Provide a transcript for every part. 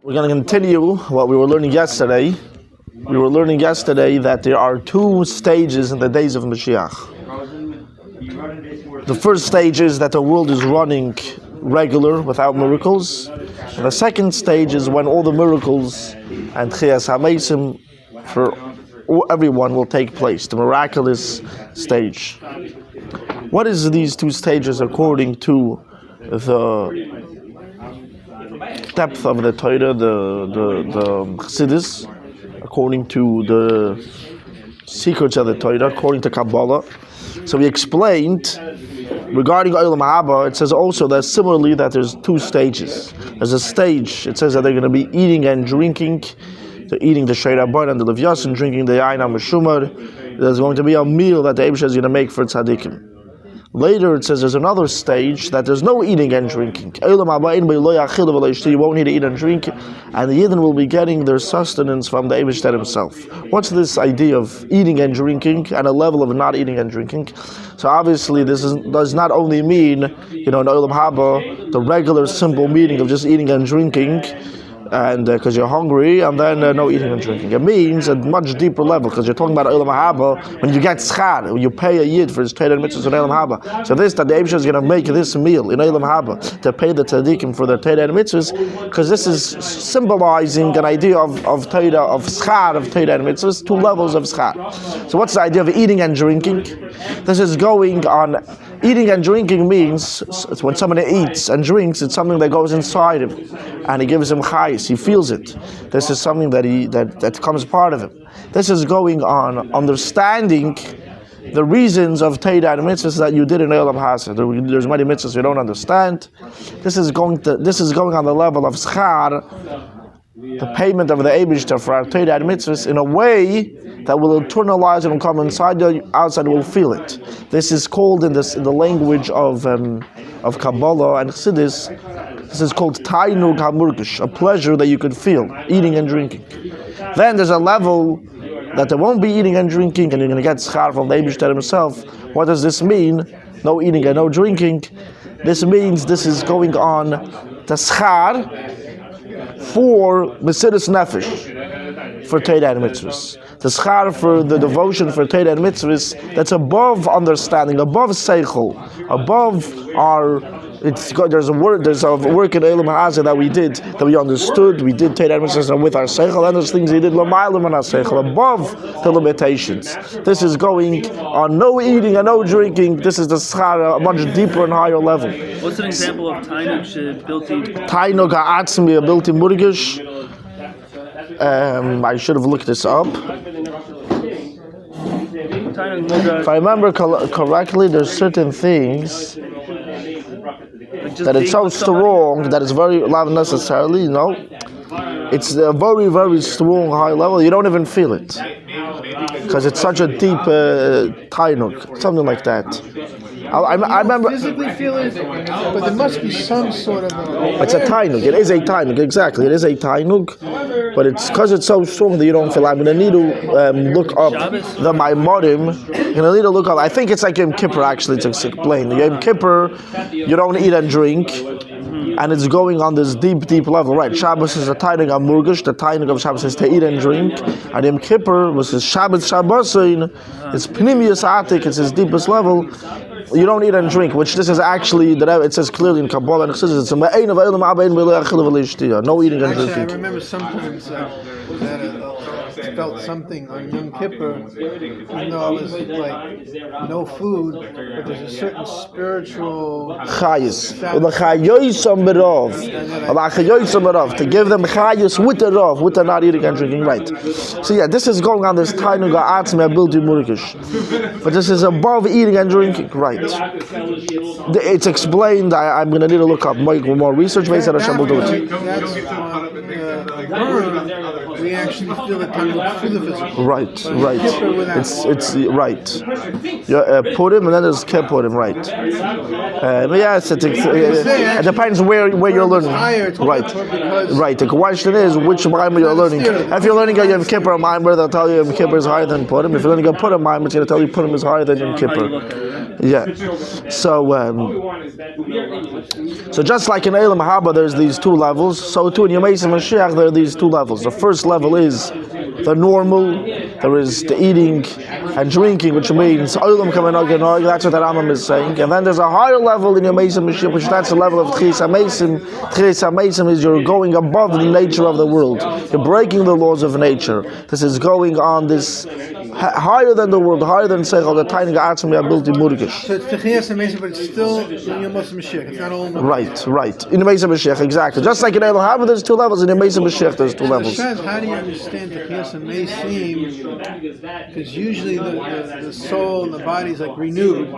We're going to continue what we were learning yesterday. We were learning yesterday that there are two stages in the days of Moshiach. The first stage is that the world is running regular without miracles. And the second stage is when all the miracles and chiyas hamesim for everyone will take place, the miraculous stage. What is these two stages according to the depth of the Torah, the chadsidus, according to the secrets of the Torah, according to Kabbalah? So we explained regarding Olam Haba, it says also that similarly that there's two stages. There's a stage, it says that they're going to be eating and drinking. They're eating the Sheirah Bar and the Levyas and drinking the Yain HaMeshumar. There's going to be a meal that the Eibusha is going to make for tzaddikim. Later it says there's another stage that there's no eating and drinking. You won't need to eat and drink, and the Yidden will be getting their sustenance from the Eibusha himself. What's this idea of eating and drinking and a level of not eating and drinking? So obviously this does not only mean, in Olam Haba, the regular simple meaning of just eating and drinking, and because you're hungry, and then no eating and drinking. It means a much deeper level, because you're talking about Olam Haba, when you get schar, when you pay a yid for his Torah and mitzvahs in Olam Haba. So that the Eibusha is going to make this meal in Olam Haba to pay the tzaddikim for their Torah and mitzvahs, because this is symbolizing an idea of Torah, of schar, of Torah and mitzvahs, two levels of schar. So what's the idea of eating and drinking? This is going on. Eating and drinking means when somebody eats and drinks, it's something that goes inside him, and it gives him chayis. He feels it. This is something that that becomes part of him. This is going on understanding the reasons of Torah and mitzvahs that you did in Olam Haba. There's many mitzvahs you don't understand. This is going on the level of schar, the payment of the Eibusha for our Torah and mitzvahs, in a way that will internalize and will come inside you, outside will feel it. This is called in the language of Kabbalah and chadsidus. This is called tainug hamurgish, a pleasure that you could feel, eating and drinking. Then there's a level that there won't be eating and drinking, and you're going to get schar from the Eibusha himself. What does this mean? No eating and no drinking. This means this is going on the schar for Mesiras Nefesh, for Torah and mitzvahs. The schar for the devotion for Torah and mitzvahs, that's above understanding, above seichel, above our. There's a work in Olam Haba that we did, that we understood. We did Torah and mitzvahs with our seichel, and there's things we did l'maylam and our seichel, above the limitations. This is going on no eating and no drinking. This is the schar, a much deeper and higher level. What's an example of tainug bilti? Tainug ha'atzmi bilti murgish. I should have looked this up. If I remember correctly, there's certain things that it's so strong that it's very not necessarily, it's a very, very strong high level. You don't even feel it because it's such a deep tainug, something like that. I remember. Physically feel it, but there must be some sort of. It's a tainug. It is a tainug. Exactly, it is a tainug, but it's because it's so strong that you don't feel. I'm going to need to look up the Maimorim. I'm going to need to look up. I think it's like Yom Kippur actually to explain. Yom Kippur, you don't eat and drink, and it's going on this deep, deep level. Right? Shabbos is a tainug hamurgish. The tainug of Shabbos is to eat and drink, and Yom Kippur was his Shabbat Shabbosin. It's pnimius atik. It's his deepest level. You don't eat and drink, which this is actually, it says clearly in Kabbalah and chadsidus, it's no eating and drinking. I remember sometimes that I felt something on Yom Kippur, even though I was like no food, but there's a certain spiritual chayis. To give them chayis with the rov, with the not eating and drinking, right? So yeah, this is going on this tainug ha'atzmi bilti murgish, but this is above eating and drinking, right? It's explained. I'm going to need to look up more research based on Hashem will do it. That's we actually feel it through the physical. Right. It's right. Purim and then there's Kippurim, right? Yes, it depends where you're learning. Right. The question is which Maimer you're learning. If you're learning a Yom Kippur Maimer, they'll tell you Yom Kippur is higher than Purim. If you're learning a Purim Maimer, it's going to tell you Purim is higher than Yom Kippur. Yeah. So just like in Eilam Haba, there's these two levels. So too in Yemei Mashiach, there are these two levels. The first level is the normal. There is the eating and drinking, which means Eilam Kamenog. That's what the Rambam is saying. And then there's a higher level in Yemei Mashiach, which that's the level of Tchis HaMeisim. Tchis HaMeisim is you're going above the nature of the world. You're breaking the laws of nature. This is going on this higher than the world, higher than Seichel, the tiny Atzmi Abilti Murgish. So it's Techiyas HaMeisim, but it's still Yom Mashiach. It's not all in the Right. In the Mesa Mashiach, exactly. Just like in Eilam Haba, there's two levels. In the Mesa Mashiach, there's two levels. How do you understand Techiyas HaMeisim? Because usually the soul and the body is like renewed.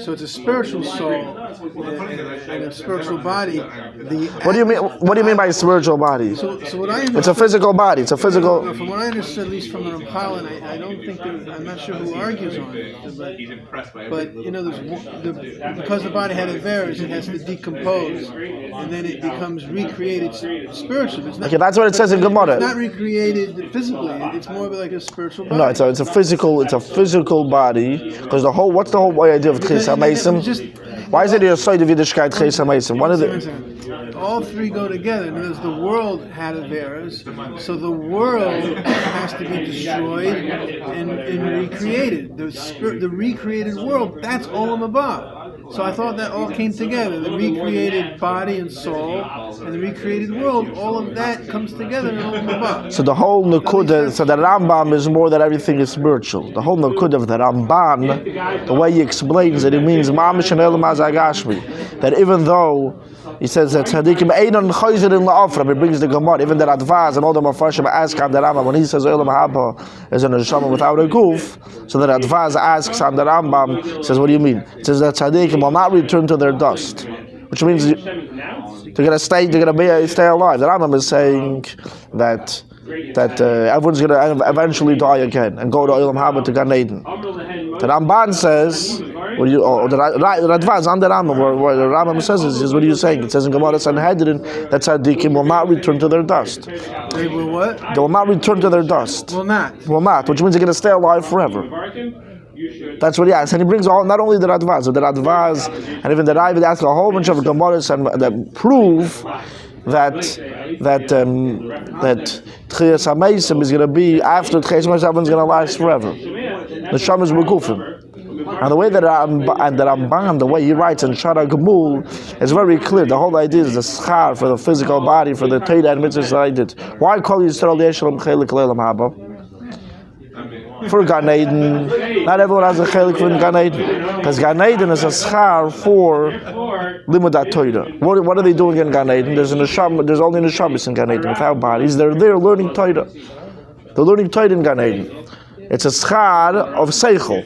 So it's a spiritual soul and a spiritual body. What do you mean? What do you mean by spiritual body? So what I understand, it's a physical body. It's a physical. From what I understood, at least from the Ramchal, and I don't think I'm not sure who argues on it, but because the body had Averas, it has to decompose, and then it becomes recreated spiritually. It's not, okay, that's what it says in Gemara. It's not recreated physically. It's more of like a spiritual body. No, it's a physical body. Because what's the whole idea of Tchis HaMeisim? Why is it your side of Yiddishkeit Tchis HaMeisim? One of the all three go together because the world had Averas, so the world has to be destroyed and recreated. The recreated world, that's Olam Haba. So I thought that all came together. The recreated body and soul and the recreated world, all of that comes together in Olam Haba. So the whole Nukuda, so the Rambam is more that everything is spiritual. The whole Nukuda of the Ramban, the way he explains it, it means Mamish and Elam Azagashmi. That even though he says that Tzadikim Einon Chayzer in La'afram, he brings the Gemara, even the Radvaz and all the Mepharshim ask on the Rambam, when he says Olam Haba is an Neshama without a goof, so the Radvaz asks on the Rambam, says, what do you mean? It says that Tzadikim will not return to their dust, which means they're going to stay alive. The Rambam is saying that everyone's going to eventually die again and go to Olam Haba to Gan Eden. The Ramban says, the Radvaz on the Rambam, where the Rambam says is what are you saying? It says in Gemara Sanhedrin that Tzadikim will not return to their dust. They will what? They will not return to their dust. Will not, which means they're going to stay alive forever. That's what he asks, and he brings not only the Radvaz, and even the Ravid asks a whole bunch of Gemaras that prove that Tchiyas HaMeisim is going to be after Tchiyas HaMeisim, everyone's going to last forever. The Sham is Begufim. And the way that the Ramban, the way he writes in Shara Gemul, is very clear. The whole idea is the schar for the physical body, for the Torah and mitzvahs that I did. Why call Yisrael Yeshalom Chelik Leilam Haba? For Gan Eden. Not everyone has a chelik for Gan Eden. Because Gan Eden is a schar for Limudat Torah. What are they doing in Gan Eden? There's only Neshamis in Gan Eden without bodies. They're there learning Torah. They're learning Torah in Gan Eden. It's a schar of Seichel.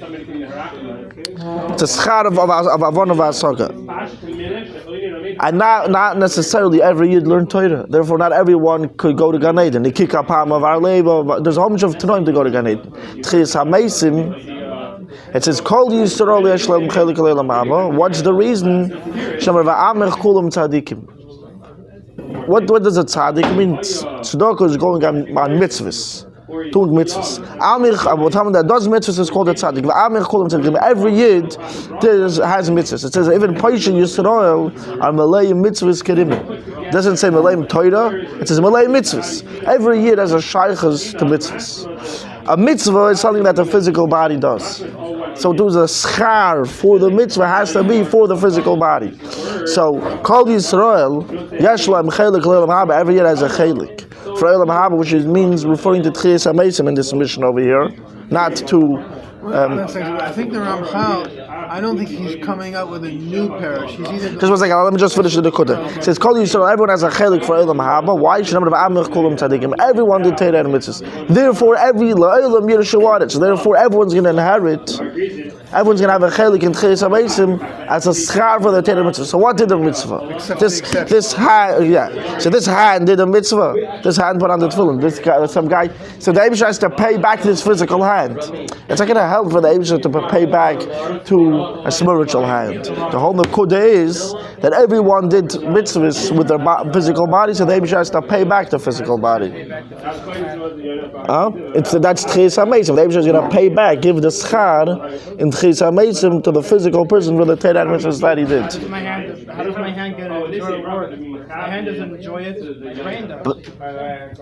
It's a schar of Avon of Asaga. And not necessarily every Yid learned Torah. Therefore, not everyone could go to Gan Eden. They kick up Ham of our labor. There's a whole bunch of Tanoim to go to Gan Eden. Tchiyas HaMeisim, it says, Kol Yisrael Yesh Lehem Chelik Leilam Haba. What's the reason? Shemar Va'amech Kulam Tzadikim. What does a tzaddik mean? Tzedakah is going on mitzvahs. Doing mitzvahs. What that does mitzvahs is called a tzaddik. Every yid has mitzvahs. It says even Paishin Yisrael are malay mitzvahs kerimim. It doesn't say malay Torah. It says malay mitzvahs. Every yid has a shaykhas to mitzvahs. A mitzvah is something that the physical body does. So there's a schar for the mitzvah has to be for the physical body. So Kol Yisrael Yesh Lehem Chelik Leilam Haba. Every yid has a chelik for Olam Haba, which means referring to Tchiyas HaMeisim in this mission over here, not to. I think the Ramchal, I don't think he's coming up with a new parish. He's either. Just one second, let me just finish the Nekuda. It says, Kol Yisrael, everyone has a chelik for Olam Haba. Why? Everyone did Torah and mitzvahs. Therefore, everyone's going to inherit. Everyone's going to have a chelik in Tchiyas HaMeisim as a schar for the Torah mitzvah. So what did the mitzvah? This hand, So this hand did a mitzvah. This hand put on the tefillin. This guy, some guy. So the Eibush has to pay back this physical hand. It's not going to help for the Eibush to pay back to a spiritual hand. The whole Nakuda is that everyone did mitzvahs with their physical body, so the Eibusher has to pay back the physical body. That's Tchis HaMeisim. The Eibusher is going to pay back, give the schar in Tchis HaMeisim to the physical person for the Torah mitzvahs that he did. How does my hand get to enjoy the word? My hand doesn't enjoy it, the brain does.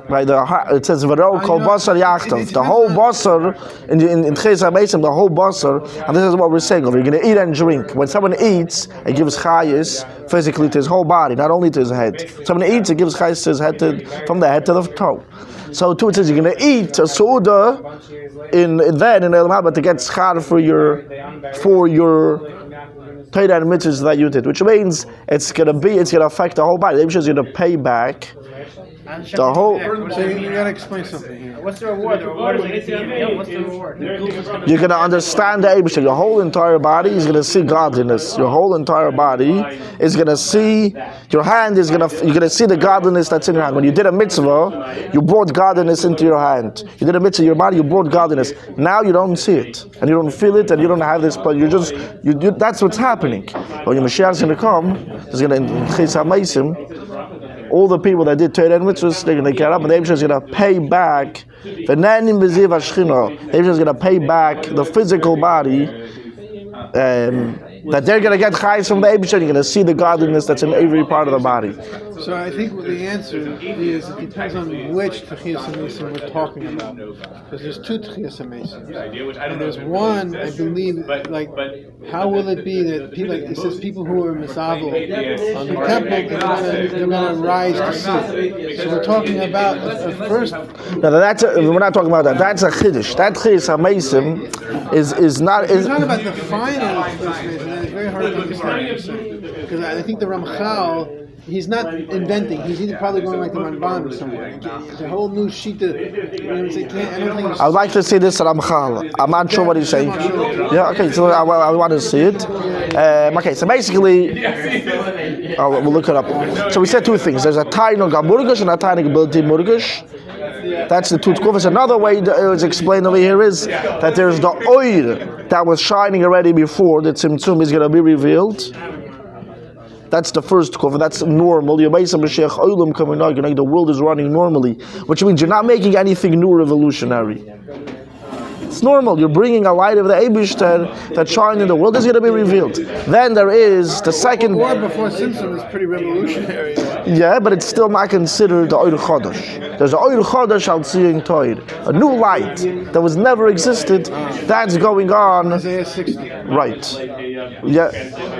Right, it says V'ro kol basar yachtov. The whole basar in Tchis HaMeisim, the whole basar, and this is what we're saying. You're going to eat and drink. When someone eats, it gives chayis physically to his whole body, not only to his head. Someone eats, it gives chayis to his head, from the head to the toe. So too, it says you're going to eat a su'udah in Elam Haba to get schar for your Torah and mitzvahs that you did, which means it's going to affect the whole body. The Eibusher is going to pay back the whole. So you got to explain something here. What's the reward? The reward is what's the reward? You're going to understand the Eibusher. Your whole entire body is going to see godliness. Your whole entire body is going to see. Your hand is you're going to see the godliness that's in your hand. When you did a mitzvah, you brought godliness into your hand. You did a mitzvah in your body, you brought godliness. Now you don't see it, and you don't feel it, and you don't have this. But you that's what's happening. When your Moshiach is going to come, he's going to in Chis HaMeisim. All the people that did Torah and mitzvahs, they're going to get up, and the Eibusher is going to pay back. The Eibusher is going to pay back the physical body. That they're going to get chayes from the Eibusher. You're going to see the godliness that's in every part of the body. So I think the answer is it depends on which Tchiyas HaMeisim we're talking about. Because there's two Tchiyas HaMeisim. And there's one, I believe, like, how will it be that people, like, it says people who are misavel on the temple, they're going to rise to see. So we're talking about the first. No, we're not talking about that. That's a chiddush. That Tchiyas HaMeisim is not. We're talking about the final Tchiyas HaMeisim. It's very hard to understand what you're saying. Because I think the Ramchal, he's not inventing. He's either probably going like the Ramban or somewhere. The whole new sheet of, I would like to see this Ramchal. I'm not sure what he's saying. Yeah, okay, so I want to see it. Okay, so basically, we'll look it up. So we said two things. There's a Tainug HaMurgash and a Tainug Bilti Murgash. That's the two tkufas. Another way it's explained over here is that there's the oil that was shining already before the Tzimtzum is going to be revealed. That's the first kufa. That's normal. The world is running normally, which means you're not making anything new, revolutionary. It's normal. You're bringing a light of the Eibusher that shines in the world is going to be revealed. Then there is the second. The war before Simpson is pretty revolutionary. Yeah, but it's still not considered the Oir Chodesh. There's an Oir Chodesh al Tziyun Toir, a new light that was never existed. That's going on. Isaiah 60. Right. Yeah,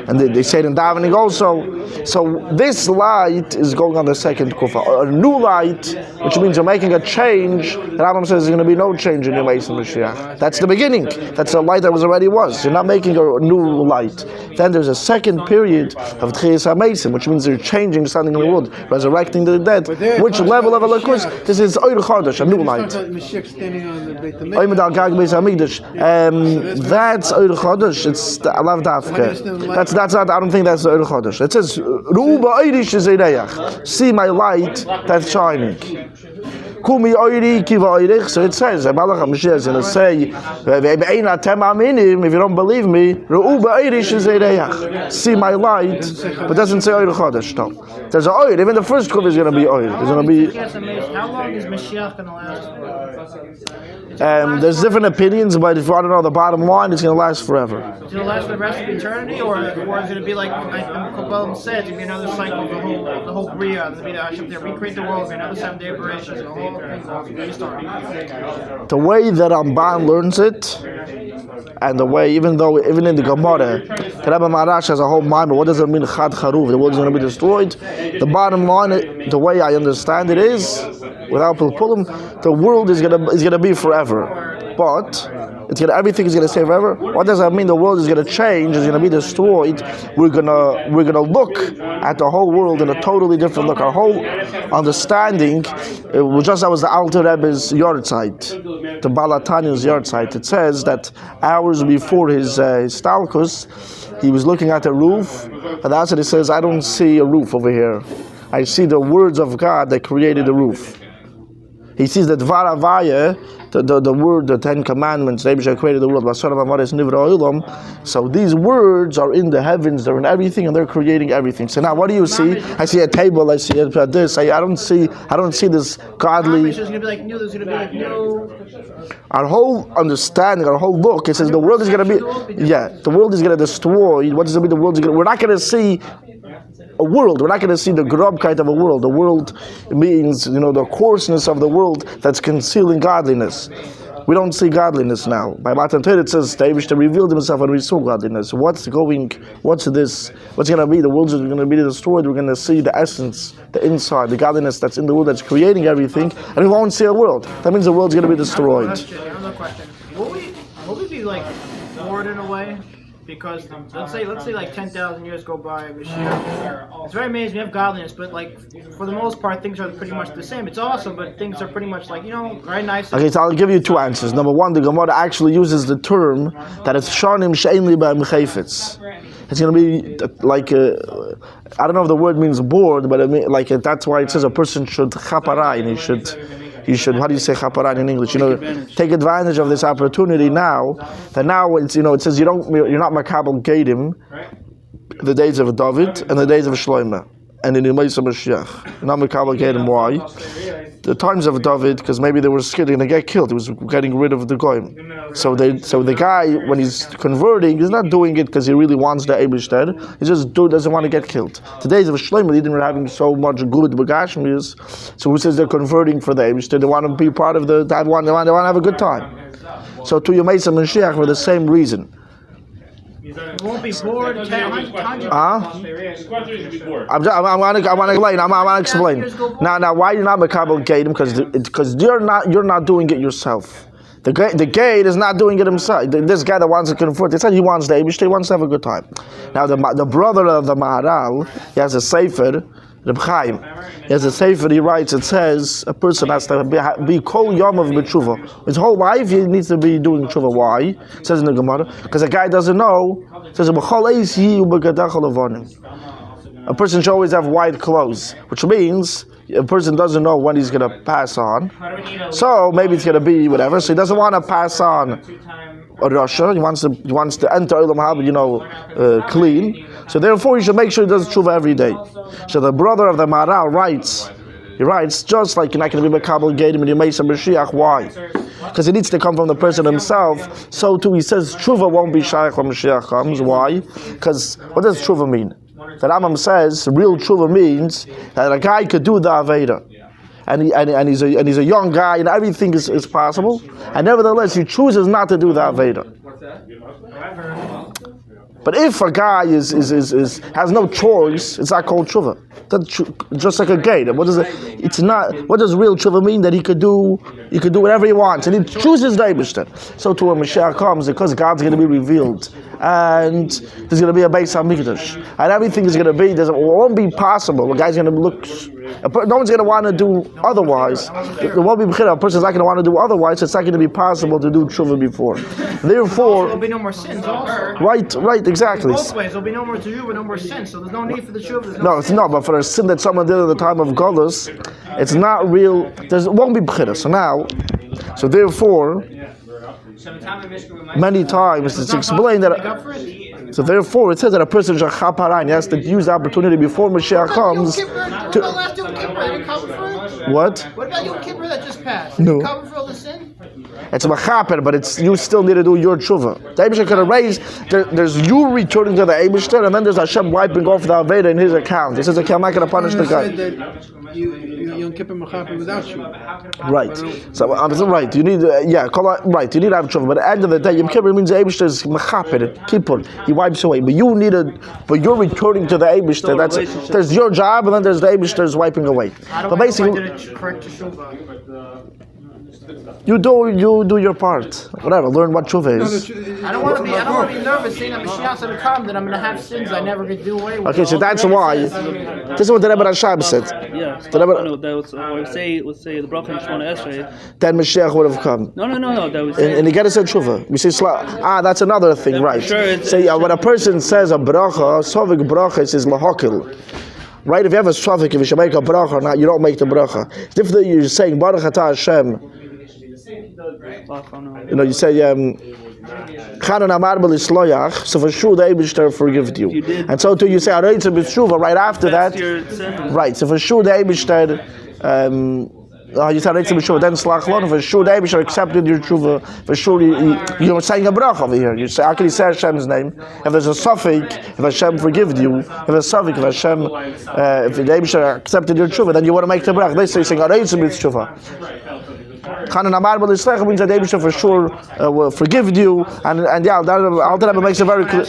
and they say it in davening also. So this light is going on the second kufa, a new light, which means you're making a change. The Rambam says there's going to be no change in your Mason Mashiach. That's the beginning. That's the light that already was. You're not making a new light. Then there's a second period of Tchiyas HaMeisim, which means you're changing something in the world, resurrecting the dead. Which level of Elokus? This is Oir Chodesh, a new light. That's Oir Chodesh. It's the Alav Dafke. That's not. I don't think that's the Oir Chodesh. It says Ruba Oirish Zeireyach. See my light that's shining. Kumi Oiri Kiva Oirich. So it says Malach HaMashiach is going to say, if you don't believe me, Ruba Oirish Zeireyach. See my light, but it doesn't say Oir Chodesh. No, there's an Oir. Even the first group is going to be Oir. There's going to be. How long is Moshiach going to last for? There's different opinions, but if you want to know the bottom line, it's going to last forever. Is it going to last for the rest of eternity, or is it going to be like Kabbalah said, it's going to be another cycle, the whole Bria, the Hashem there, recreate the world, another 7-day operations, the whole thing will be restart. The way that Ramban learns it, and the way, even in the Gemara, the Rebbe Marash has a whole mind, but what does it mean, Chad Charuv? The world is going to be destroyed. The bottom line, the way I understand it is, without Pulpulim, the world is going to be forever. But everything is going to stay forever. What does that mean? The world is going to change. It's going to be destroyed. We're going to look at the whole world in a totally different look. Our whole understanding, that was the Alter Rebbe's yahrzeit, the Balatanya's yahrzeit. It says that hours before his stalkus, he was looking at the roof, and that's what he says. I don't see a roof over here. I see the words of God that created the roof. he sees that Dvar Avaya, the word, the Ten Commandments, the Eibusha created the world. So these words are in the heavens, they're in everything, and they're creating everything. So now, what do you see? I see a table. I see this. I don't see this godly. There's going to be like new. There's going to be like new. Our whole understanding, our whole look, it says the world is going to be, the world is going to destroy. What is going to be the world? We're not going to see a world. We're not going to see the grobkeit of a world. The world means, the coarseness of the world that's concealing godliness. We don't see godliness now. By Matan Torah it says the Eibishter revealed himself when we saw godliness. What's going to be? The world is going to be destroyed. We're going to see the essence, the inside, the godliness that's in the world that's creating everything, and we won't see a world. That means the world's going to be destroyed. Another question. Will we be like bored in a way? Because let's say like 10,000 years go by, Moshiach. It's very amazing we have godliness, but like for the most part things are pretty much the same. It's awesome, but things are pretty much like very nice. Okay, so I'll give you two answers. Number one, the Gemara actually uses the term that it's shanim she'en li b'hem chayfetz. It's going to be like I don't know if the word means bored, but that's why it says a person should chaparai, and he should, how do you say chaparan in English? Take advantage of this opportunity now. That now it's, it says you're not makabel gedim, the days of David and the days of Shlomo, and in the Moshe Moshiach. You're not makabel gedim. Why? The times of David, because maybe they were scared they're going to get killed. He was getting rid of the goyim. So the guy, when he's converting, he's not doing it because he really wants the Eibishter. He just doesn't want to get killed. Today's of Shlomo, they didn't having so much good bagashmius. So who says they're converting for the Eibishter? They want to be part of they want to have a good time. So to your Mesa Mashiach for the same reason. You won't be bored. I'm going to explain. Now, why you're not makabel gedim? Because you're not doing it yourself. The gate is not doing it himself. This guy that wants to convert, he said he wants the Eibishter, he wants to have a good time. Now, the brother of the Maharal, he has a sefer, Reb Chaim. He has a sefer, he writes, it says a person has to be kol yom of b'tshuva. His whole life he needs to be doing tshuva. Why? It says in the Gemara, because a guy doesn't know. It says a person should always have white clothes, which means a person doesn't know when he's going to pass on. So maybe it's going to be whatever. So he doesn't want to pass on a Rasha. He wants to enter Olam Haba, clean. So therefore, he should make sure he does tshuva every day. So the brother of the Maharal writes, just like you're not going to be Makabel Gedim and you make some Mashiach. Why? Because it needs to come from the person himself. So too, he says tshuva won't be shaykh when Mashiach comes. Why? Because what does tshuva mean? The Rambam says real tshuva means that a guy could do the Aveda. And he's a young guy, and everything is possible. And nevertheless, he chooses not to do the Aveda. But if a guy has no choice, it's not called tshuva. That's just like a gate. What does real tshuva mean? That he could do whatever he wants, and he chooses the Eibishter. So to when Mashiach comes, because God's going to be revealed, and there's going to be a Beis Hamikdash, and everything is going to be. It won't be possible. A guy's going to look. No one's going to want to do otherwise. There won't be a person's not going to want to do otherwise. It's not going to be possible to do tshuva before. Therefore, there'll be no more sins. Also. Right, exactly. Both ways, there'll be no more tshuva, no more sins. So there's no need for the tshuva. No, it's not. But for a sin that someone did at the time of Golus, it's not real. There won't be b'chira. So therefore, many times it's explained that. So therefore, it says that a person should chaparan. He has to use the opportunity before Mashiach comes. What? What about Yom Kippur that just passed? No. Cover for all the sin? It's machaper, but you still need to do your tshuva. The Eibishter can erase. There's you returning to the Eibishter, and then there's Hashem wiping off the Aveda in his account. He says, "Okay, I'm not going to punish the guy." Yom Kippur machaper without you. Right. So right. You need right. You need to have tshuva. But at the end of the day, Yom Kippur means the Eibishter is machaper, kippur. He wipes away. But you're returning to the Eibishter. There's your job, and then there's the Eibishter's wiping away. But basically, you do your part. Whatever. Learn what tshuva is. I don't want to be nervous saying that Mashiach's going to come, that I'm going to have sins I never could do away with. Okay, so that's why. This is what the Rebbe Rashab said. Yeah. The Rebbe, let's say the bracha in Shemona Esrei. Then Mashiach would have come. No. That was. And you got to say tshuva. We say that's another thing, right? Sure, when a person says a bracha, sovik bracha is lahakil. right? If you have a suffix, if you should make a bracha or not, you don't make the bracha. It's different than you're saying Baruch Atah Hashem. You know, you say Chanan Amar B'Lisloyach, so for sure the Eibishter forgived you. And so too you say Areitza B'Tshuva right after that. Right, so for sure the Eibishter you said Areitza B'Tshuva, then Slach Lon, for sure the Eibishter accepted your Tshuva, for sure you're saying a bracha over here. You say, how can you say Hashem's name? If there's a suffix, if Hashem forgived you, if there's a suffix, if Hashem, if the Eibishter accepted your Tshuva, then you want to make the bracha. They say you're saying Areitza B'Tshuva. Chanan Amar B'Lislecha means that the Eibishter for sure will forgive you, and yeah, Alter Rebbe makes it very clear.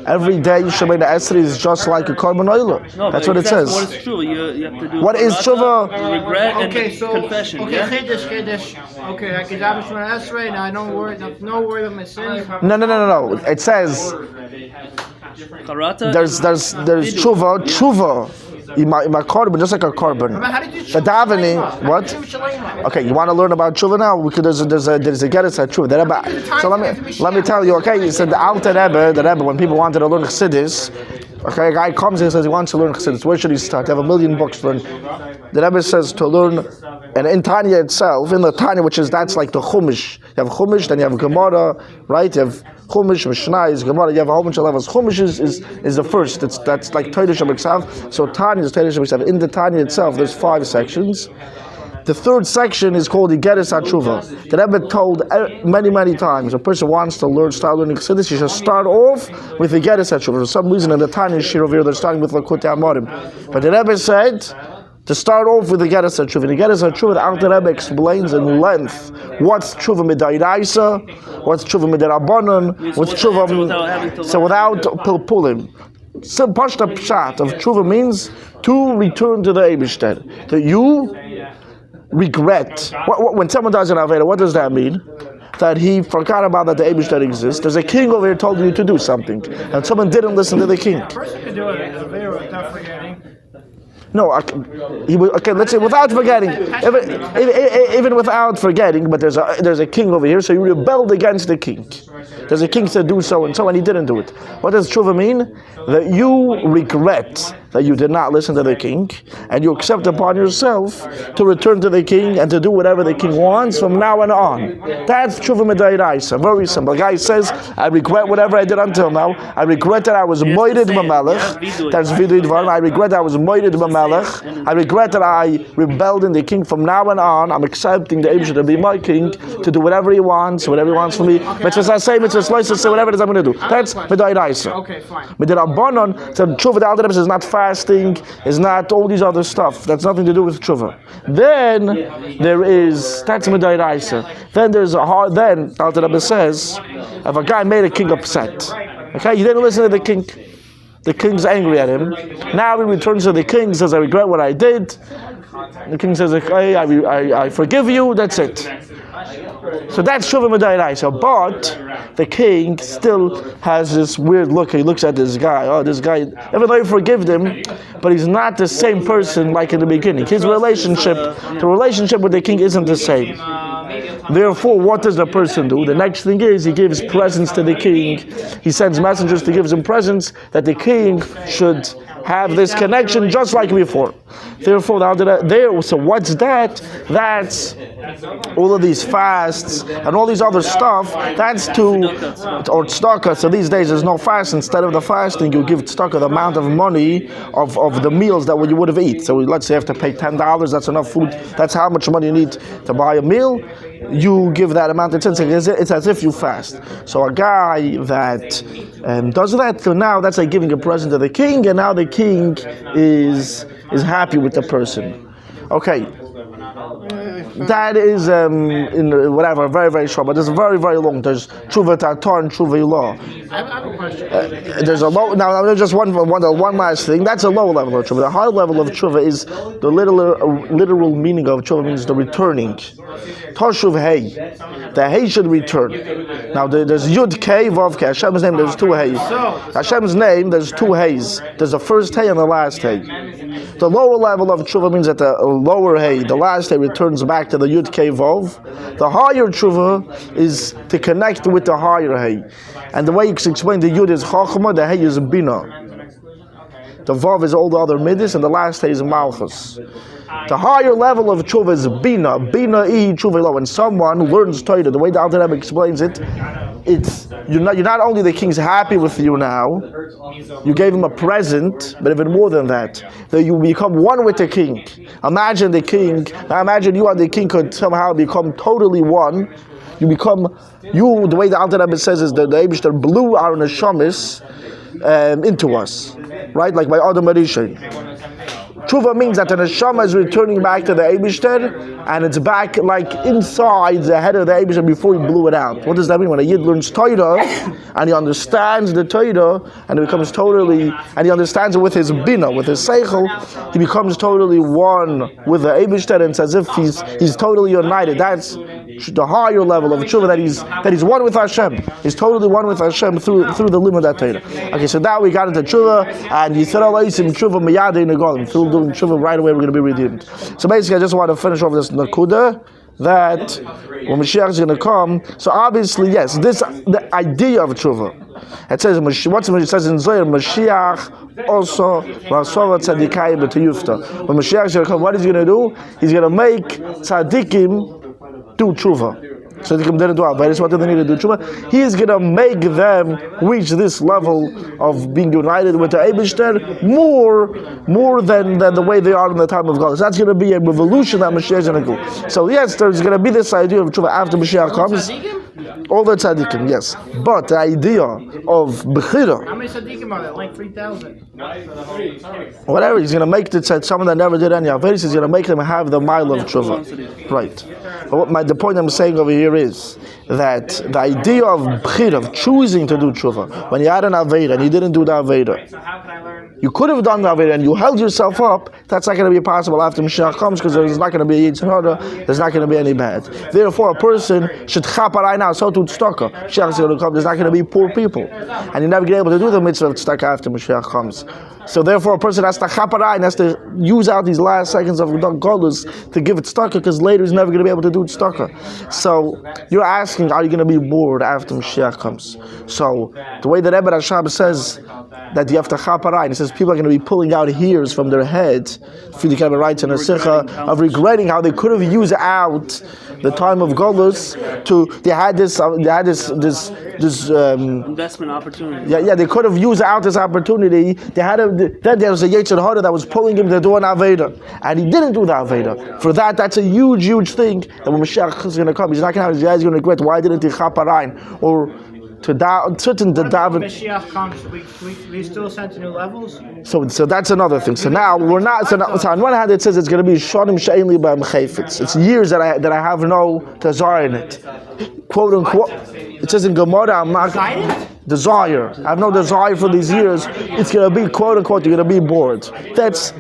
Every day Shemoneh Esrei is just like a korban oila. No, that's what it says. What is tshuva? You have to do. What is tshuva? Regret and confession. Okay, Yeah? chiddush. Okay, I can have Shemoneh Esrei. Now I don't worry. No worry of my sins. No. It says Karata. there's tshuva. In my korban, just like a korban. The davening, what? Okay, you want to learn about tshuva now? Because there's a getters at tshuva. So let me tell you. Okay, you said the Alter Rebbe, when people wanted to learn chadsidus, okay, a guy comes and says he wants to learn chadsidus. Where should he start? They have 1 million books to learn. The Rebbe says to learn, and in Tanya itself, in the Tanya, that's like the Chumash. You have Chumash, then you have Gemara, right? You have Chumash, Mishnah, Gemara. You have a whole bunch of levels. Chumash is the first. That's like Torah Shabbat. So Tanya is Torah Shabbat. In the Tanya itself, there's 5 sections. The third section is called the Getters HaTshuva. The Rebbe told many times, a person wants to start learning chassidus, you should start off with the Getters HaTshuva. For some reason, in the Tanya Shir over here, they're starting with Lakutei Amorim. But the Rebbe said to start off with the Getters HaTshuva. The Getters HaTshuva, the Alter Rebbe explains in length what's tshuva midayraisa, what's tshuva midarabanan, what's tshuva. So without pulling. Some pashta pshat of tshuva means to return to the Eibishter. That you regret. When someone does an Aveda, what does that mean? That he forgot about that the Eibishter exists. There's a king over here told you to do something, and someone didn't listen to the king. A person could do an Aveda without forgetting. No, okay. Let's say without forgetting, even without forgetting. But there's a king over here, so you rebelled against the king. There's a king said do so and so, and he didn't do it. What does tshuva mean? That you regret that you did not listen to the king, and you accept upon yourself to return to the king and to do whatever the king wants from now on. That's tshuva midayraisa. Very simple. The guy says, I regret whatever I did until now. I regret that I was moided b'melech. That's vidu dvarim. I regret that I was moided b'melech. I regret that I rebelled in the king. From now on, I'm accepting the Eibishter to be my king, to do whatever he wants from me. Mitzvah say, mitzvah say whatever it is I'm going to do. That's midayraisa. Okay, fine. Midirabanan, so tshuva, the Alter Rebbe says, not fasting, is not all these other stuff. That's nothing to do with tshuva. Then there is, that's midayraisa. Then there's then Alter Rebbe says, if a guy made a king upset, okay, he didn't listen to the king. The king's angry at him. Now he returns to the king, says, I regret what I did. The king says, okay, I forgive you, that's it. So that's tshuva midayraisa. But the king still has this weird look. He looks at this guy. Oh, this guy, even though he forgave him, but he's not the same person like in the beginning. The relationship with the king isn't the same. Therefore, what does the person do? The next thing is he gives presents to the king. He sends messengers to give him presents that the king should have this connection just like before. Therefore, so what's that? That's all of these fasts and all these other stuff. That's or tzedakah. So these days there's no fast. Instead of the fasting, you give tzedakah the amount of money of the meals that you would have eaten. So let's say you have to pay $10. That's enough food. That's how much money you need to buy a meal. You give that amount of $10. It's as if you fast. So a guy that does that, so now that's like giving a present to the king, and now the king is happy with the person. Okay. That is in whatever, very, very short, but it's very, very long. There's tshuva tatar and tshuva ilah. I have a question. There's a low. Now, there's just one last thing. That's a low level of tshuva. The high level of tshuva is the literal meaning of tshuva means the returning. Toshuv hey, the hey should return. Now, there's yud kei vav kei. Hashem's name. There's 2 heys. Hashem's name. There's 2 heys. There's the first hey and the last hey. The lower level of tshuva means that the lower hey, the last hey, returns back to the yud kei vav. The higher tshuva is to connect with the higher hey. And the way you can explain the yud is chachma, the hey is bina. The Vav is all the other midis, and the last is Malchus. The higher level of tshuva is Bina. Bina I tshuva. When someone learns Torah, the way the Alter Rebbe explains it, you're not only the king's happy with you now, you gave him a present, but even more than that you become one with the king. Imagine the king. Imagine you and the king could somehow become totally one. The way the Alter Rebbe says is that the Eibishter blew our neshamis into us, right? Like by Adam Arishain. Tshuva means that the neshama is returning back to the Eibishter, and it's back like inside the head of the Eibishter before he blew it out. What does that mean? When a Yid learns Torah, and he understands the Torah, and he becomes totally, and he understands it with his bina, with his seichel, he becomes totally one with the Eibishter, and it's as if he's totally united. That's the higher level of tshuva, that he's one with Hashem. He's totally one with Hashem through the limud that Torah. Okay, so now we got into tshuva, and Yisrael Eisim tshuva miyadei negolim. Through doing tshuva right away, we're going to be redeemed. So basically, I just want to finish off this nakuda that when Moshiach is going to come. So obviously, yes, the idea of tshuva. It says it says in Zohar, Moshiach also Rasova tzaddikai b'tiyufta. When Moshiach is going to come, what is he going to do? He's going to make tzaddikim do tshuva. So they didn't do Averis. What do they need to do tshuva? He is going to make them reach this level of being united with the Eibishter more than the way they are in the time of God. So that's going to be a revolution that Mashiach is going to do. So yes, there's going to be this idea of tshuva after Mashiach comes. All the tzaddikim, yes. But the idea of Bechira. How many tzaddikim are there? Like 3,000. Whatever, he's going to make someone that never did any Averis, he's going to make them have the mile of tshuva. Right. But the point I'm saying over here is that the idea of Bechira, of choosing to do tshuva, when you had an Avera and you didn't do the Avera, So how can I learn? you could have done the Avera and you held yourself up, that's not going to be possible after Mashiach comes, because there's not going to be a Yetzer Hara, there's not going to be any bad. Therefore, a person should chaparai now, so to tzedakah. Mashiach is going to come, there's not going to be poor people. And you're never going to be able to do the mitzvah of tzedakah after Mashiach comes. So therefore, a person has to chaparai and has to use out these last seconds of Golus to give it tzedakah, because later he's never going to be able to do tzedakah. So you're asking, are you going to be bored after Mashiach comes? So the way that Rebbe Rashab says that you have to chaparai, and he says people are going to be pulling out hairs from their head. Frierdiker Rebbe writes in a sikha of regretting how they could have used out the time of Golus they had this investment opportunity. Yeah, they could have used out this opportunity. Then there was a Yetzer Hara that was pulling him to do an Aveda, and he didn't do the Aveda. For that's a huge thing. That when Mashiach is going to come, he's not going to have his eyes going to regret. Why didn't he chaparain or to certain the David? Mashiach comes, we still sent to new levels. So that's another thing. So now we're not. So on one hand, it says it's going to be shonim she'ein li b'hem chayfetz. It's years that I have no desire in it, quote unquote. It says in Gemara, I'm not desire. I have no desire for these years. It's going to be quote unquote. You're going to be bored. That's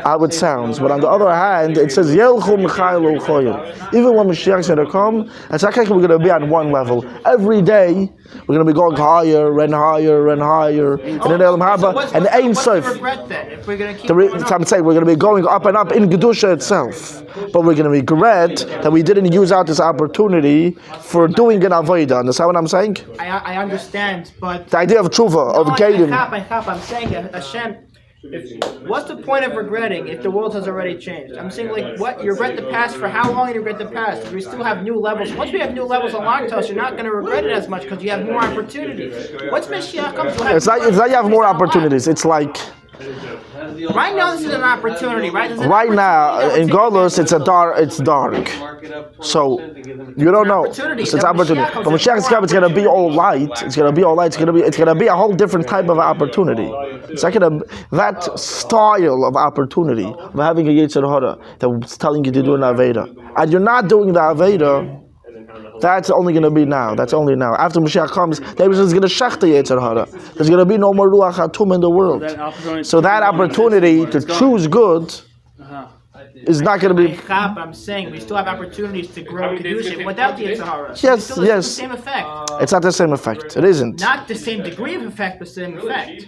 how it sounds. But on the other hand, it says yelchu m'chayil choyim. Even when Mashiach is going to come, it's not like we're going to be on one level every day. We're going to be going higher and higher and higher. And then Elam Haba and Ein Sof. I'm saying we're going to be going up and up in Gedusha itself. But we're going to regret that we didn't use out this opportunity for doing an Avodah. Understand what I'm saying? I understand, but the idea of tshuva, of gaining. I'm saying Hashem. What's the point of regretting if the world has already changed? I'm saying, like, what? You regret the past for how long? You regret the past? We still have new levels. Once we have new levels unlocked to us, you're not going to regret it as much because you have more opportunities. Once Mashiach comes, it's like you have more opportunities. It's like right now this is an opportunity, right? Right now in Golus, it's dark. So you don't know. It's an opportunity. But Mashiach is coming. It's going to be all light. It's going to be all light. It's going to be a whole different type of opportunity. It's like that style of opportunity of having a Yetzer Hara that's telling you to do an Aveda, and you're not doing the Aveda. That's only going to be now. That's only now. After Mashiach comes, David is going to shech the Yetzer Hara. There's going to be no more Ruach HaTum in the world. So that opportunity to choose good is not going to be. I'm saying we still have opportunities to grow Kedusha without the Yetzer Hara. Yes. It's the same effect. It's not the same effect. It isn't. Not the same degree of effect, but the same effect.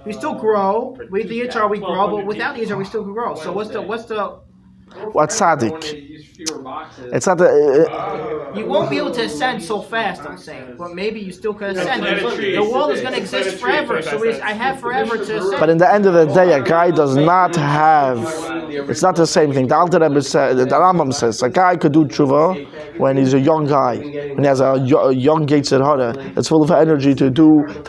We still grow. With the Yetzer Hara we grow, but without the Yetzer Hara we still grow. So what's the What tzaddik? It's not the. You won't be able to ascend so fast, I'm saying. But maybe you still could ascend. The world is going to exist forever, so I have forever to ascend. But in the end of the day, a guy does not have. It's not the same thing. The Alter Rebbe said, the Rambam says, a guy could do tshuva when he's a young guy, when he has a young Yetzer Hara that's full of energy to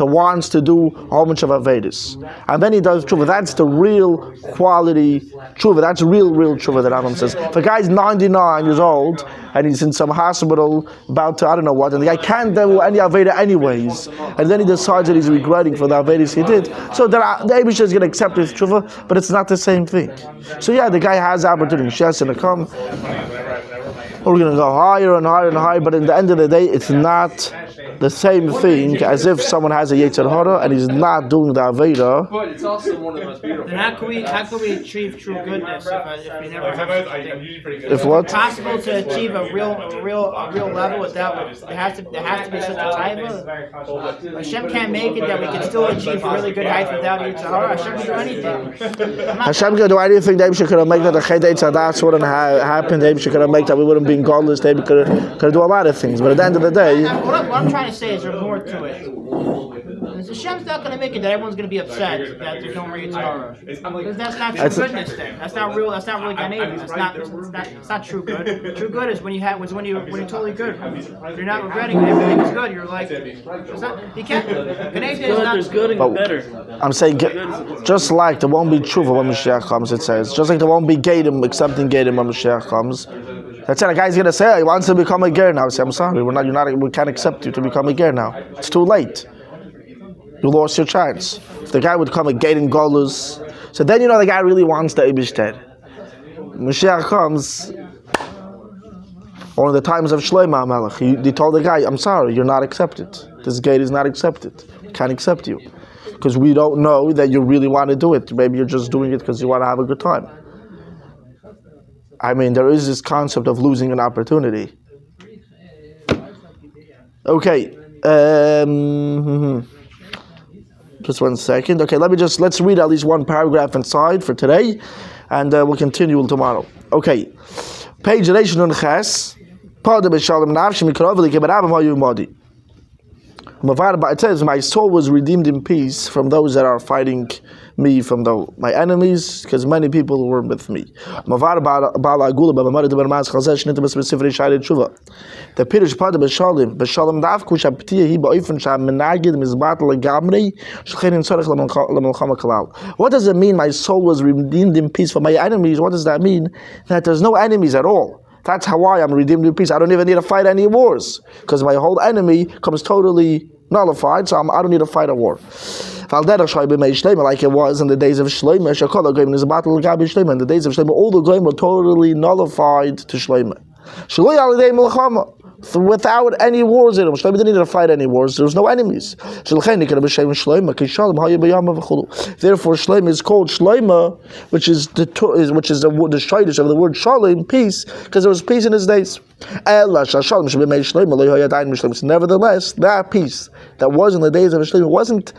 wants to do a whole bunch of Avedis. And then he does tshuva. That's the real quality tshuva. That's real tshuva, the Rambam says. If a guy's 99 years old and he's in some hospital about to, I don't know what, and the guy can't do any Aveda anyways, and then he decides that he's regretting for the Avedis he did, so the Eibush is going to accept his tshuva, but it's not the same thing. So yeah, the guy has the opportunity. Moshiach's going to come. We're going to go higher and higher and higher, but in the end of the day, it's not the same thing as if someone has a Yetzer Hara and he's not doing the Aveda. But it's also one of the most beautiful. Then how can we achieve true goodness if we never have such a thing? If what? It's possible to achieve a real level without there has to be such a taiva. Hashem can't make it that we can still achieve really good heights without Yetzer Hara. Hashem can do anything. Hashem can do anything. They could have made that the chadsidus wouldn't happen. They could have made that we wouldn't be godless. They could do a lot of things. But at the end of the day, What I'm trying to say is there's more to it. Hashem's not going to make it that everyone's going to be upset that there's no more Yetzer Hara. Because that's not true goodness then. That's not real. That's not really Gan Eden. It's not true good. True good is when you're totally good. You're not regretting it. Everything is good. You're like, you can't. Gan Eden is not. There's good and better. I'm saying, just like there won't be tshuva when Moshiach comes, it says, just like there won't be Gadim, accepting Gadim when Moshiach comes. That's it. A guy's gonna say, he wants to become a ger now. I say, I'm sorry, we can't accept you to become a ger now. It's too late. You lost your chance. If the guy would come a gate in Golus, so then the guy really wants the Eibishter. Moshiach comes, or in the times of Shlomo HaMelech, he told the guy, I'm sorry, you're not accepted. This gate is not accepted. We can't accept you. Because we don't know that you really want to do it. Maybe you're just doing it because you want to have a good time. I mean, there is this concept of losing an opportunity. Okay. Just 1 second. Okay, let's read at least one paragraph inside for today, and we'll continue tomorrow. Okay. Page Reish Nun Ches. Pada b'shalom nafshi mikrov v'likeberav hayu modi. It says, my soul was redeemed in peace from those that are fighting me, from my enemies, because many people were with me. The Pirush Pada b'shalom davku shaptiya hi ba'ofen sha'menagid mizbat legamrei sh'chein tzorech l'melchama kalal. What does it mean, my soul was redeemed in peace from my enemies? What does that mean? That there's no enemies at all. That's how I'm redeemed in peace. I don't even need to fight any wars, because my whole enemy comes totally nullified, so I don't need to fight a war. Like it was in the days of Shlomo, in the days of Shlomo, all the goyim were totally nullified to Shlomo. Without any wars in them. Shlomo didn't need to fight any wars. There was no enemies. Therefore, Shlomo is called Shlomo, which is the chadsidus of the word shalom, peace, because there was peace in his days. Nevertheless, that peace that was in the days of Shlomo wasn't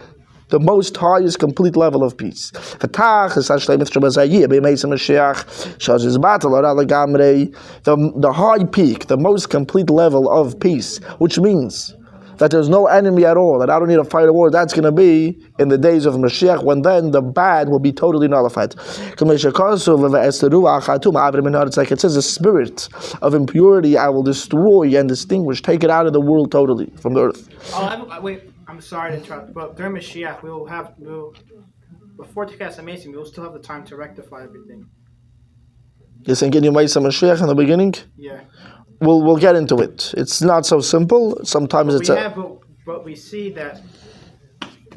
the most highest complete level of peace. The high peak, the most complete level of peace, which means that there's no enemy at all, that I don't need to fight a war, that's going to be in the days of Moshiach, when then the bad will be totally nullified. It's like it says, the spirit of impurity I will destroy and distinguish, take it out of the world totally, from the earth. Wait. I'm sorry to interrupt, but during Moshiach, before Tekas Amazing, we will still have the time to rectify everything. You're saying, can you make some Moshiach in the beginning? Yeah. We'll get into it. It's not so simple. Sometimes but we see that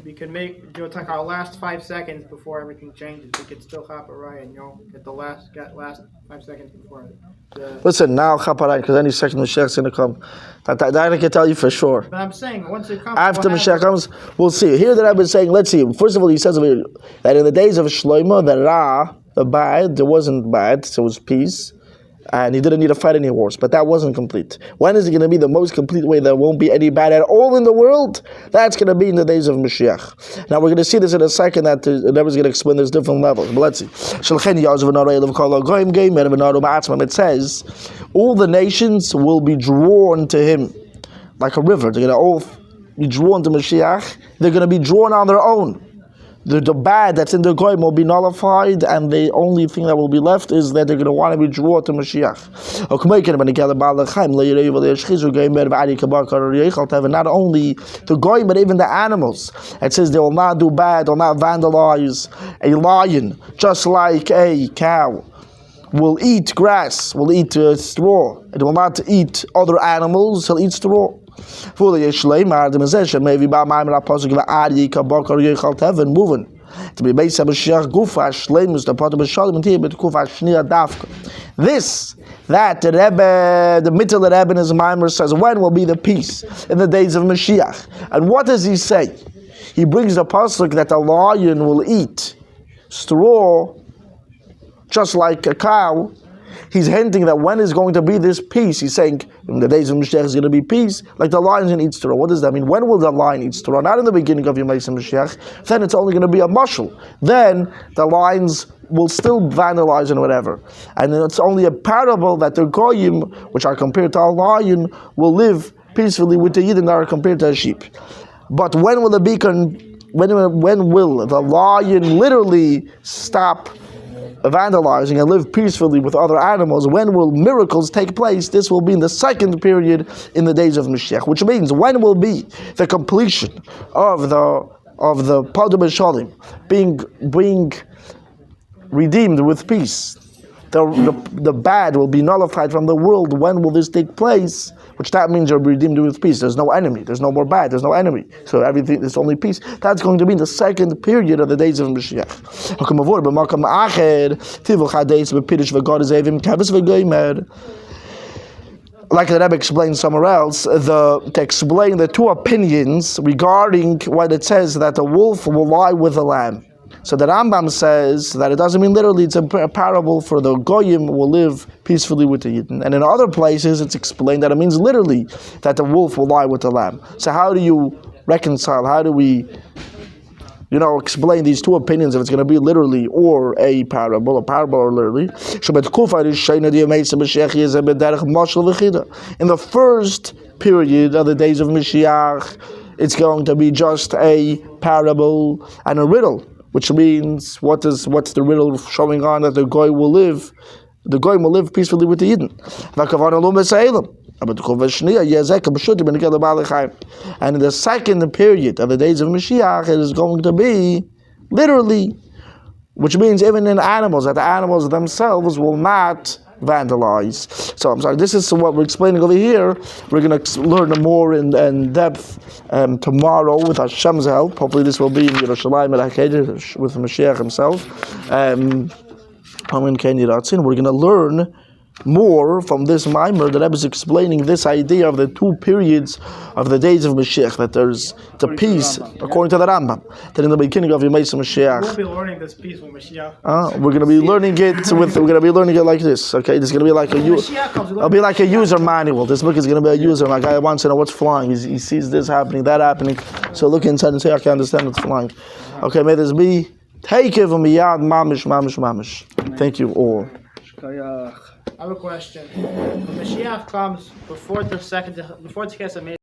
we can take our last 5 seconds before everything changes. We can still hop it right and get the last 5 seconds before it. Listen, now chaparai, because any second Mashiach is going to come. That I can tell you for sure. But I'm saying, once it comes, after Mashiach comes, we'll see. Here that I've been saying, let's see. First of all, he says that in the days of Shlomo, the bad, there wasn't bad, so it was peace. and he didn't need to fight any wars. But that wasn't complete. When is it going to be the most complete way? There won't be any bad at all in the world. That's going to be in the days of Moshiach. Now we're going to see this in a second. That the Rebbe is going to explain there's different levels. But let's see. It says all the nations will be drawn to him like a river. They're going to all be drawn to Moshiach. They're going to be drawn on their own. The bad that's in the goyim will be nullified, and the only thing that will be left is that they're going to want to be drawn to Mashiach. Not only the goyim, but even the animals. It says they will not do bad, they will not vandalize. A lion, just like a cow, will eat grass, will eat straw. It will not eat other animals, he'll eat straw. Moving to be based on Moshiach Gufa Shleimus, the part of Shalom and Tibet Kufa Shnia Dafka. This, that the Rebbe, the Mittel Rebbe in his Maimer says, when will be the peace in the days of Mashiach? And what does he say? He brings the pasuk that a lion will eat straw just like a cow. He's hinting that when is going to be this peace? He's saying in the days of Mashiach is going to be peace, like the lion's going to eat straw. What does that mean? When will the lion eat straw? Not in the beginning of Yemei Mashiach. Then it's only going to be a mashal. Then the lions will still vandalize and whatever. And then it's only a parable that the goyim, which are compared to a lion, will live peacefully with the yidden that are compared to a sheep. But when will it be? When will the lion literally stop vandalizing and live peacefully with other animals? When will miracles take place? This will be in the second period in the days of Mashiach, which means when will be the completion of the Padum Shalom being redeemed with peace. The bad will be nullified from the world. When will this take place? Which that means you're redeemed with peace. There's no enemy. There's no more bad. There's no enemy. So everything, there's only peace. That's going to be in the second period of the days of Mashiach. Like the Rebbe explained somewhere else, to explain the two opinions regarding what it says that the wolf will lie with the lamb. So the Rambam says that it doesn't mean literally, it's a parable for the goyim will live peacefully with the yidden. And in other places it's explained that it means literally that the wolf will lie with the lamb. So how do you reconcile, how do we explain these two opinions, if it's going to be literally or a parable or literally? In the first period of the days of Mashiach, it's going to be just a parable and a riddle. Which means, what's the riddle showing on that the goy will live peacefully with the Yidden. And in the second period of the days of Mashiach, it is going to be literally, which means even in animals, that the animals themselves will not vandalize. So I'm sorry, this is what we're explaining over here. We're going to learn more in depth tomorrow with Hashem's help. Hopefully this will be in Yerushalayim with Mashiach himself. We're going to learn more from this Maimer. The Rebbe is explaining this idea of the two periods of the days of Mashiach, that there's the peace, according to the Rambam, that in the beginning of Yemei Mashiach. We'll be learning this peace with Mashiach. We're going to be learning it like this. Okay, this is going to be like it'll be like a user manual. This book is going to be a user. My guy wants to know what's flying. He sees this happening, that happening. So look inside and say, I can understand what's flying. Okay, may this be. Take it from miyad mamish. Thank you all. I have a question. When Mashiach comes before the second, before it's